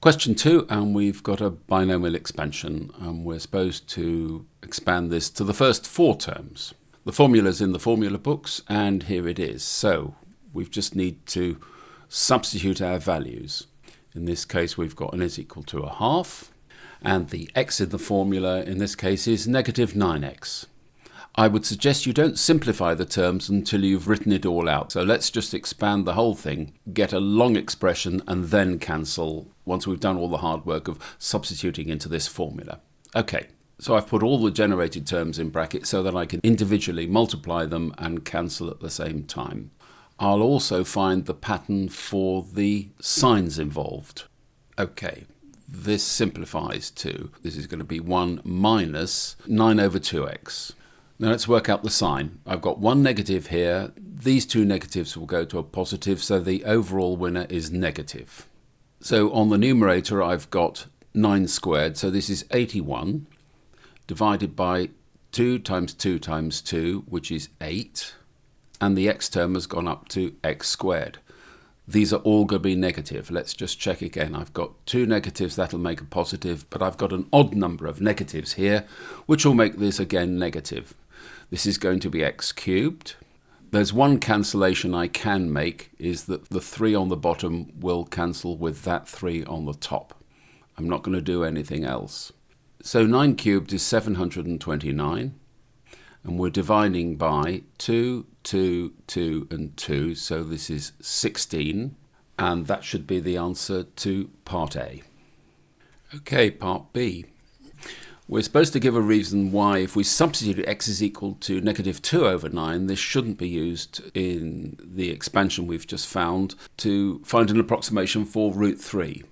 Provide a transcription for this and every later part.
Question 2, and we've got a binomial expansion, and we're supposed to expand this to the first 4 terms. The formula's in the formula books, and here it is. So we just need to substitute our values. In this case, we've got n is equal to 1/2, and the x in the formula in this case is negative 9x. I would suggest you don't simplify the terms until you've written it all out. So let's just expand the whole thing, get a long expression, and then cancel once we've done all the hard work of substituting into this formula. Okay, so I've put all the generated terms in brackets so that I can individually multiply them and cancel at the same time. I'll also find the pattern for the signs involved. Okay, this simplifies to, this is going to be 1 minus 9 over 2x. Now let's work out the sign. I've got one negative here. These 2 negatives will go to a positive, so the overall winner is negative. So on the numerator, I've got 9 squared, so this is 81, divided by 2 times 2 times 2, which is 8, and the x term has gone up to x squared. These are all going to be negative. Let's just check again. I've got 2 negatives, that'll make a positive, but I've got an odd number of negatives here, which will make this again negative. This is going to be x cubed. There's one cancellation I can make, is that the 3 on the bottom will cancel with that 3 on the top. I'm not going to do anything else. So 9 cubed is 729, and we're dividing by 2, 2, 2 and 2, so this is 16, and that should be the answer to part A. Okay, part B. We're supposed to give a reason why, if we substitute x is equal to negative 2 over 9, this shouldn't be used in the expansion we've just found to find an approximation for root 3.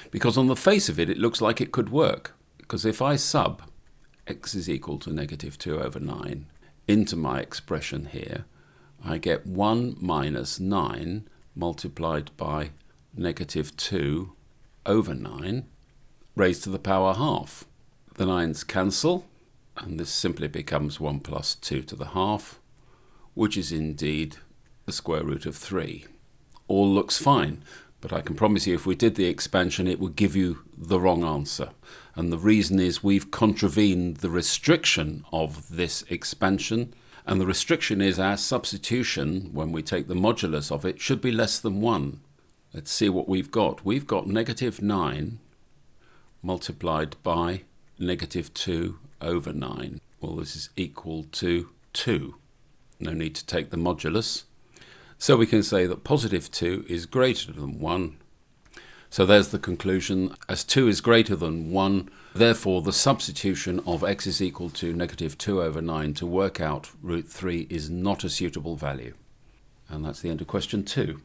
Because on the face of it, it looks like it could work. Because if I sub x is equal to negative 2 over 9 into my expression here, I get 1 minus 9 multiplied by negative 2 over 9 raised to the power half. The 9's cancel, and this simply becomes 1 plus 2 to the half, which is indeed the square root of 3. All looks fine, but I can promise you if we did the expansion it would give you the wrong answer. And the reason is we've contravened the restriction of this expansion, and the restriction is our substitution, when we take the modulus of it, should be less than 1. Let's see what we've got. We've got negative 9 multiplied by negative 2 over 9. Well, this is equal to 2. No need to take the modulus. So we can say that positive 2 is greater than 1. So there's the conclusion. As 2 is greater than 1, therefore the substitution of x is equal to negative 2 over 9 to work out root 3 is not a suitable value. And that's the end of question 2.